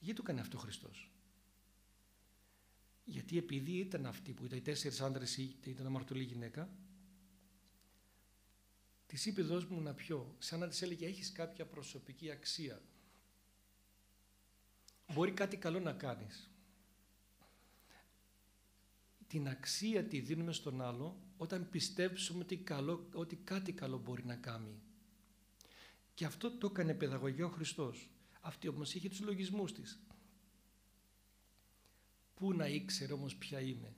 Γιατί το έκανε αυτό ο Χριστός? Γιατί επειδή ήταν αυτοί που ήταν οι 4 άντρες ή ήταν αμαρτωλή γυναίκα, της είπε δώσ' μου να πιω, σαν να της έλεγε έχεις κάποια προσωπική αξία. Μπορεί κάτι καλό να κάνεις. Την αξία τη δίνουμε στον άλλο όταν πιστέψουμε ότι κάτι καλό μπορεί να κάνει. Και αυτό το έκανε παιδαγωγία ο Χριστός. Αυτή όμως είχε τους λογισμούς της. Πού να ήξερε όμως ποια είμαι?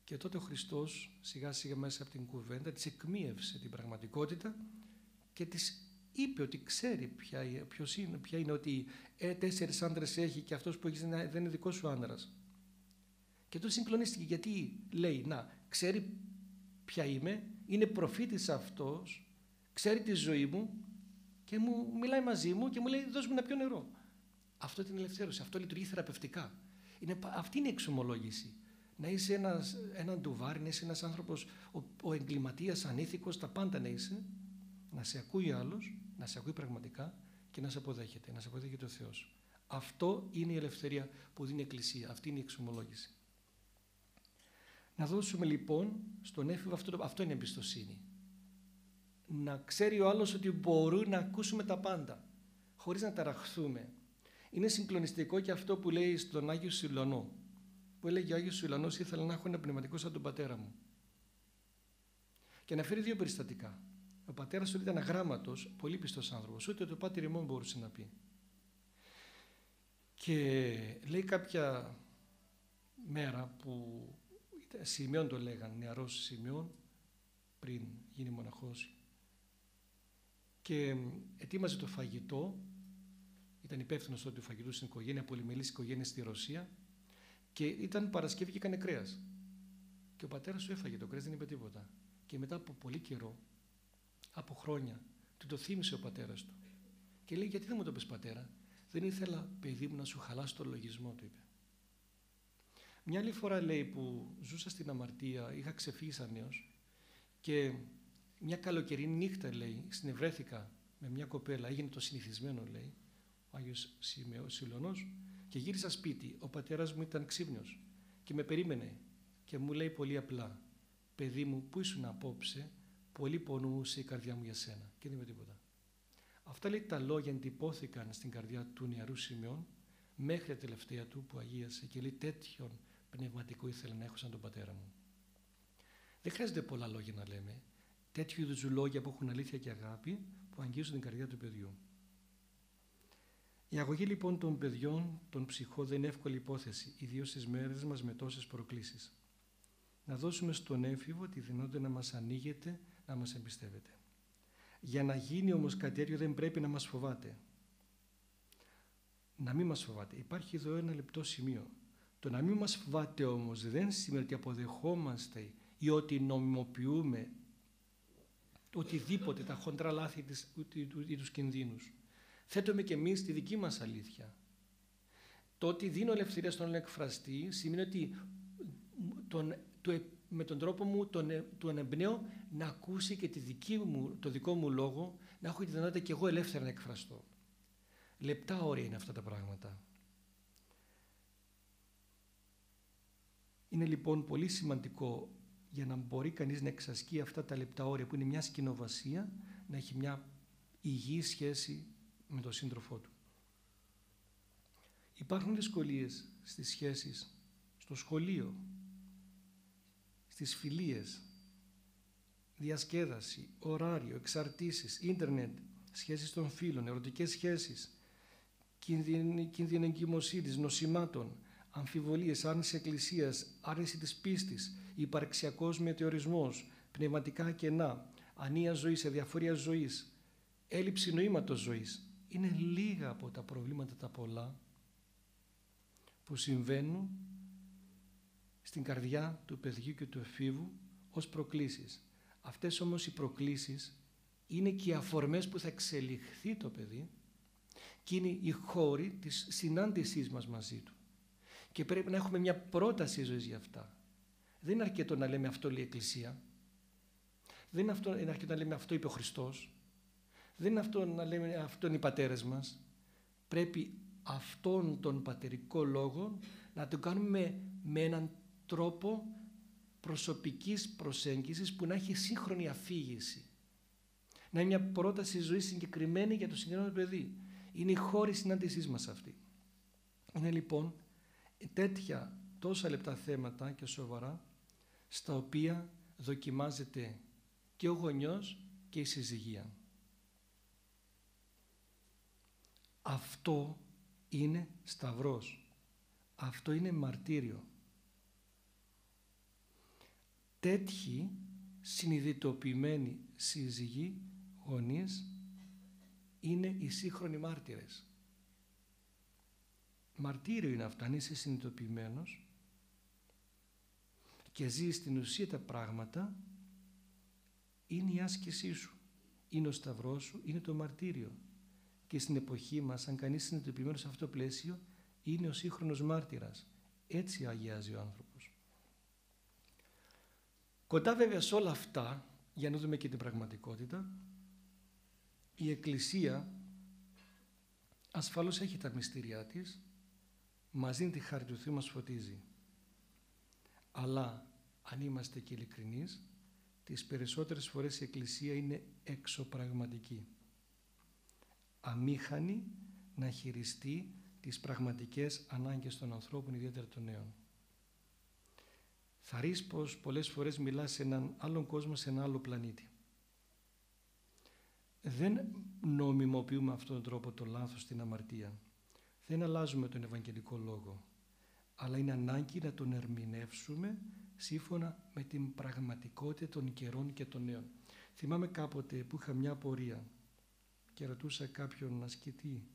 Και τότε ο Χριστός σιγά σιγά μέσα από την κουβέντα της εκμύευσε την πραγματικότητα και της είπε ότι ξέρει ποια είναι, ότι 4 άντρες έχει και αυτός που έχεις δεν είναι δικός σου άντρας. Και τότε συγκλονίστηκε, γιατί λέει να ξέρει ποια είμαι, είναι προφήτης αυτός, ξέρει τη ζωή μου και μου μιλάει μαζί μου και μου λέει δώσ' μου να πιω νερό. Αυτό είναι ελευθέρωση, αυτό λειτουργεί θεραπευτικά. Αυτή είναι η εξομολόγηση. Να είσαι έναν ντουβάρι, να είσαι ένας άνθρωπος, ο εγκληματίας, ανήθικος, τα πάντα να είσαι, να σε ακούει άλλος, να σε ακούει πραγματικά και να σε αποδέχεται, να σε αποδέχεται ο Θεός. Αυτό είναι η ελευθερία που δίνει η Εκκλησία, αυτή είναι η εξομολόγηση. Να δώσουμε λοιπόν στον έφηβο αυτό είναι εμπιστοσύνη. Να ξέρει ο άλλος ότι μπορούν να ακούσουμε τα πάντα, χωρίς να ταραχθούμε. Είναι συγκλονιστικό και αυτό που λέει στον Άγιο Σιλωνό, που έλεγε ο Άγιος Σιλωνός ήθελε να έχω ένα πνευματικό σαν τον πατέρα μου. Και αναφέρει 2 περιστατικά. Ο πατέρας του ήταν αγράμματος, πολύ πιστός άνθρωπος, ούτε το πάτερ ημών μπορούσε να πει. Και λέει κάποια μέρα που Σιμεών το λέγαν, νεαρός Σιμεών, πριν γίνει μοναχός, και ετοίμαζε το φαγητό, ήταν υπεύθυνος τότε του φαγητού στην οικογένεια, πολυμελής οικογένεια στη Ρωσία, και ήταν Παρασκευή και έκανε κρέας. Και ο πατέρας του έφαγε το κρέας, δεν είπε τίποτα. Και μετά από πολύ καιρό, από χρόνια, του το θύμισε ο πατέρας του. Και λέει, γιατί δεν μου το πες πατέρα? Δεν ήθελα, παιδί μου, να σου χαλάσει το λογισμό, του είπε. Μια άλλη φορά, λέει, που ζούσα στην αμαρτία, είχα ξεφύγει σαν νέος και μια καλοκαιρινή νύχτα, λέει, συνευρέθηκα με μια κοπέλα, έγινε το συνηθισμένο, λέει, ο Άγιος Σιλωνός, και γύρισα σπίτι. Ο πατέρας μου ήταν ξύπνιος και με περίμενε και μου λέει πολύ απλά, παιδί μου, πού ήσουν απόψε? Πολύ πονούσε η καρδιά μου για σένα. Και δεν είπε τίποτα. Αυτά, λέει, τα λόγια εντυπώθηκαν στην καρδιά του νεαρού Σιμεών μέχρι τα τελευταία του που αγίασε και λέει, τέτοιον πνευματικό ήθελα να έχω σαν τον πατέρα μου. Δεν χρειάζεται πολλά λόγια να λέμε. Τέτοιου είδους λόγια που έχουν αλήθεια και αγάπη που αγγίζουν την καρδιά του παιδιού. Η αγωγή λοιπόν των παιδιών, των ψυχών, δεν είναι εύκολη υπόθεση, ιδίως στις μέρες μας με τόσες προκλήσεις. Να δώσουμε στον έφηβο τη δυνατότητα να μας ανοίγεται, να μας εμπιστεύεται. Για να γίνει όμως κάτι τέτοιο δεν πρέπει να μας φοβάται. Να μην μας φοβάται. Υπάρχει εδώ ένα λεπτό σημείο. Το να μην μας φοβάται όμως δεν σημαίνει ότι αποδεχόμαστε ή ότι νομιμοποιούμε οτιδήποτε, τα χοντρά λάθη ή τους κινδύνους. Θέτουμε και εμείς τη δική μας αλήθεια. Το ότι δίνω ελευθερία στον εκφραστή σημαίνει ότι με τον τρόπο μου τον εμπνέω να ακούσει και το δικό μου λόγο, να έχω τη δυνατότητα και εγώ ελεύθερα να εκφραστώ. Λεπτά όρια είναι αυτά τα πράγματα. Είναι λοιπόν πολύ σημαντικό για να μπορεί κανείς να εξασκεί αυτά τα λεπτά όρια που είναι μια σκηνοβασία, να έχει μια υγιή σχέση με τον σύντροφό του. Υπάρχουν δυσκολίες στις σχέσεις, στο σχολείο, στις φιλίες, διασκέδαση, ωράριο, εξαρτήσεις, ίντερνετ, σχέσεις των φίλων, ερωτικές σχέσεις, κίνδυνο εγκυμοσύνης, νοσημάτων, αμφιβολίες, άρνηση εκκλησίας, άρνηση της πίστης, υπαρξιακός μετεωρισμός, πνευματικά κενά, ανία ζωής, αδιαφορία ζωής, έλλειψη νοήματος ζωής. Είναι λίγα από τα προβλήματα τα πολλά που συμβαίνουν στην καρδιά του παιδιού και του εφήβου ως προκλήσεις. Αυτές όμως οι προκλήσεις είναι και οι αφορμές που θα εξελιχθεί το παιδί και είναι οι χώροι της συνάντησής μας μαζί του. Και πρέπει να έχουμε μια πρόταση ζωής για αυτά. Δεν είναι αρκετό να λέμε αυτό λέει η Εκκλησία. Δεν είναι αρκετό να λέμε αυτό είπε ο Χριστός. Δεν είναι αυτό να λέμε αυτό είναι οι πατέρες μας. Πρέπει αυτόν τον πατερικό λόγο να το κάνουμε με έναν τρόπο προσωπικής προσέγγισης που να έχει σύγχρονη αφήγηση. Να είναι μια πρόταση ζωής συγκεκριμένη για το συγκεκριμένο παιδί. Είναι η χώρη συνάντησής μας αυτή. Είναι λοιπόν τέτοια τόσα λεπτά θέματα και σοβαρά, στα οποία δοκιμάζεται και ο γονιός και η συζυγία. Αυτό είναι σταυρός. Αυτό είναι μαρτύριο. Τέτοιοι συνειδητοποιημένοι σύζυγοι, γονείς, είναι οι σύγχρονοι μάρτυρες. Μαρτύριο είναι αυτό, αν είσαι συνειδητοποιημένος και ζεις στην ουσία τα πράγματα, είναι η άσκησή σου, είναι ο σταυρός σου, είναι το μαρτύριο. Και στην εποχή μας, αν κανείς συνειδητοποιημένος σε αυτό το πλαίσιο, είναι ο σύγχρονος μάρτυρας. Έτσι αγιάζει ο άνθρωπος. Κοντά βέβαια σε όλα αυτά, για να δούμε και την πραγματικότητα, η Εκκλησία ασφαλώς έχει τα μυστήριά της, μας δίνει τη χάρη του Θεού, μας φωτίζει. Αλλά αν είμαστε και ειλικρινείς, τις περισσότερες φορές η Εκκλησία είναι εξωπραγματική. Αμήχανη να χειριστεί τις πραγματικές ανάγκες των ανθρώπων, ιδιαίτερα των νέων. Θα ρίσεις πως πολλές φορές μιλάς σε έναν άλλον κόσμο, σε ένα άλλο πλανήτη. Δεν νομιμοποιούμε αυτόν τον τρόπο το λάθος στην αμαρτία. Δεν αλλάζουμε τον Ευαγγελικό Λόγο, αλλά είναι ανάγκη να τον ερμηνεύσουμε σύμφωνα με την πραγματικότητα των καιρών και των νέων. Θυμάμαι κάποτε που είχα μια απορία και ρωτούσα κάποιον ασκητή,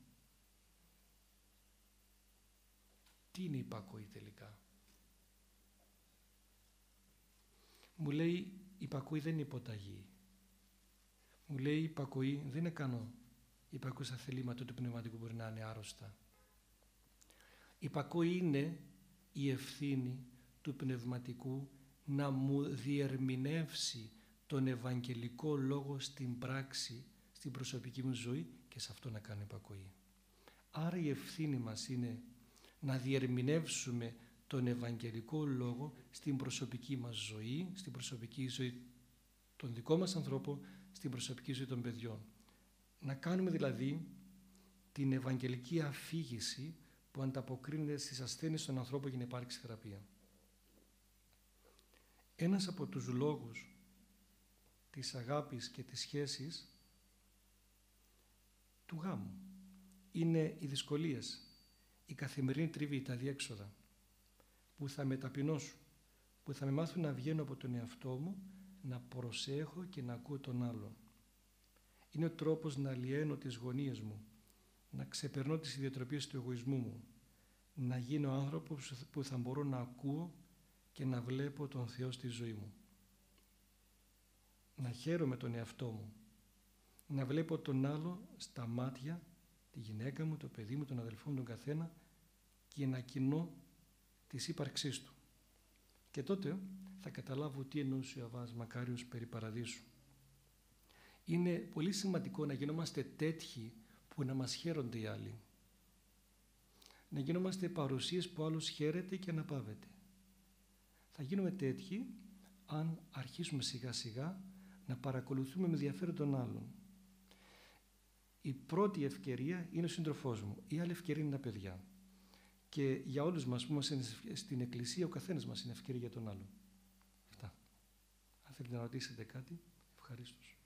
τι είναι η υπακοή τελικά? Μου λέει, η υπακοή δεν είναι υποταγή. Μου λέει, η υπακοή δεν είναι κάνω. Η υπακοή στα θελήματα του πνευματικού μπορεί να είναι άρρωστα. Η υπακοή είναι η ευθύνη του πνευματικού να μου διερμηνεύσει τον Ευαγγελικό Λόγο στην πράξη, στην προσωπική μου ζωή και σε αυτό να κάνω υπακοή. Άρα η ευθύνη μας είναι να διερμηνεύσουμε τον Ευαγγελικό Λόγο στην προσωπική μας ζωή, στην προσωπική ζωή των δικών μας ανθρώπων, στην προσωπική ζωή των παιδιών. Να κάνουμε δηλαδή την Ευαγγελική αφήγηση που ανταποκρίνεται στις ασθένειες των ανθρώπων για να υπάρξει θεραπεία. Ένας από τους λόγους της αγάπης και της σχέσης του γάμου είναι οι δυσκολίες, η καθημερινή τριβή, τα διέξοδα που θα με ταπεινώσουν, που θα με μάθουν να βγαίνω από τον εαυτό μου, να προσέχω και να ακούω τον άλλον. Είναι ο τρόπος να λιένω τις γωνίες μου, να ξεπερνώ τις ιδιοτροπίες του εγωισμού μου, να γίνω άνθρωπος που θα μπορώ να ακούω και να βλέπω τον Θεό στη ζωή μου. Να χαίρομαι τον εαυτό μου, να βλέπω τον άλλο στα μάτια, τη γυναίκα μου, το παιδί μου, τον αδελφό μου, τον καθένα και να κοινώ της ύπαρξής του. Και τότε θα καταλάβω τι εννοούσε ο Αββάς Μακάριος περί παραδείσου. Είναι πολύ σημαντικό να γινόμαστε τέτοιοι που να μας χαίρονται οι άλλοι. Να γινόμαστε παρουσίες που άλλος χαίρεται και αναπαύεται. Θα γίνουμε τέτοιοι αν αρχίσουμε σιγά σιγά να παρακολουθούμε με ενδιαφέρον τον άλλον. Η πρώτη ευκαιρία είναι ο σύντροφός μου, η άλλη ευκαιρία είναι τα παιδιά. Και για όλους μας που είμαστε στην Εκκλησία, ο καθένας μας είναι ευκαιρία για τον άλλον. Αυτά. Αν θέλετε να ρωτήσετε κάτι, ευχαρίστως.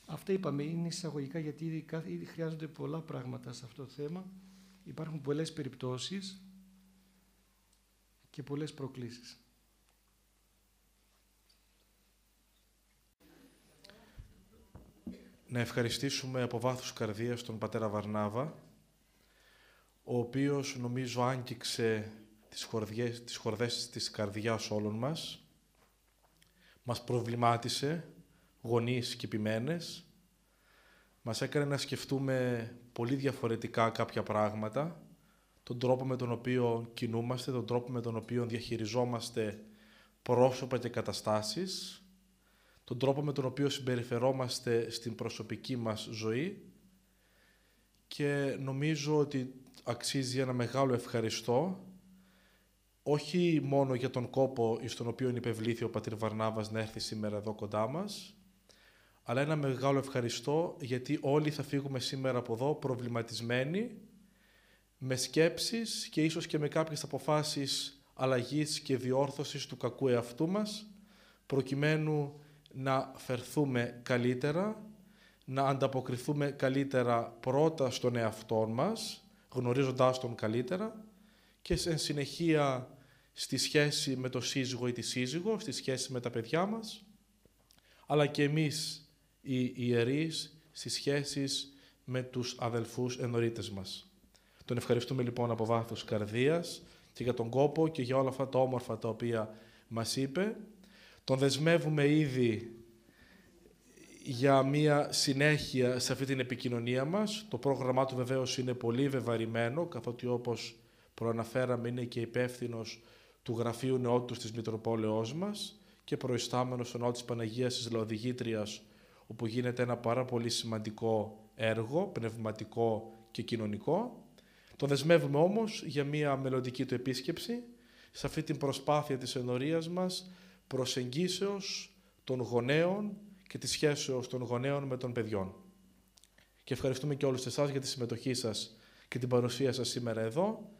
Αυτά είπαμε, είναι εισαγωγικά γιατί ήδη χρειάζονται πολλά πράγματα σε αυτό το θέμα. Υπάρχουν πολλές περιπτώσεις και πολλές προκλήσεις. Να ευχαριστήσουμε από βάθους καρδίας τον πατέρα Βαρνάβα, ο οποίος νομίζω άγγιξε τις χορδές της καρδιάς όλων μας προβλημάτισε, γονείς και επιμένες, μας έκανε να σκεφτούμε πολύ διαφορετικά κάποια πράγματα, τον τρόπο με τον οποίο κινούμαστε, τον τρόπο με τον οποίο διαχειριζόμαστε πρόσωπα και καταστάσεις, τον τρόπο με τον οποίο συμπεριφερόμαστε στην προσωπική μας ζωή και νομίζω ότι αξίζει ένα μεγάλο ευχαριστώ, όχι μόνο για τον κόπο στον οποίο υπευλήθη ο πατήρ Βαρνάβας να έρθει σήμερα εδώ κοντά μας, αλλά ένα μεγάλο ευχαριστώ γιατί όλοι θα φύγουμε σήμερα από εδώ προβληματισμένοι, με σκέψεις και ίσως και με κάποιες αποφάσεις αλλαγής και διόρθωσης του κακού εαυτού μας, προκειμένου να φερθούμε καλύτερα, να ανταποκριθούμε καλύτερα πρώτα στον εαυτό μας, γνωρίζοντάς τον καλύτερα, και εν συνεχεία στη σχέση με το σύζυγο ή τη σύζυγο, στη σχέση με τα παιδιά μας, αλλά και εμείς οι ιερείς στις σχέσεις με τους αδελφούς ενορίτες μας. Τον ευχαριστούμε λοιπόν από βάθος καρδίας και για τον κόπο και για όλα αυτά τα όμορφα τα οποία μας είπε. Τον δεσμεύουμε ήδη για μία συνέχεια σε αυτή την επικοινωνία μας. Το πρόγραμμά του βεβαίως είναι πολύ βεβαρημένο, καθότι όπως προαναφέραμε είναι και υπεύθυνος του Γραφείου Νεότητος της Μητροπόλεως μας και προϊστάμενος στο Ναό της Παναγίας της Λαοδηγήτριας, όπου γίνεται ένα πάρα πολύ σημαντικό έργο, πνευματικό και κοινωνικό. Τον δεσμεύουμε όμως για μία μελλοντική του επίσκεψη σε αυτή την προσπάθεια της ενορίας μας προσεγγίσεως των γονέων και της σχέσεως των γονέων με των παιδιών. Και ευχαριστούμε και όλους εσάς για τη συμμετοχή σας και την παρουσία σας σήμερα εδώ.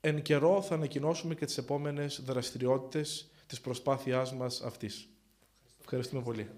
Εν καιρό θα ανακοινώσουμε και τις επόμενες δραστηριότητες της προσπάθειάς μας αυτής. Ευχαριστούμε πολύ.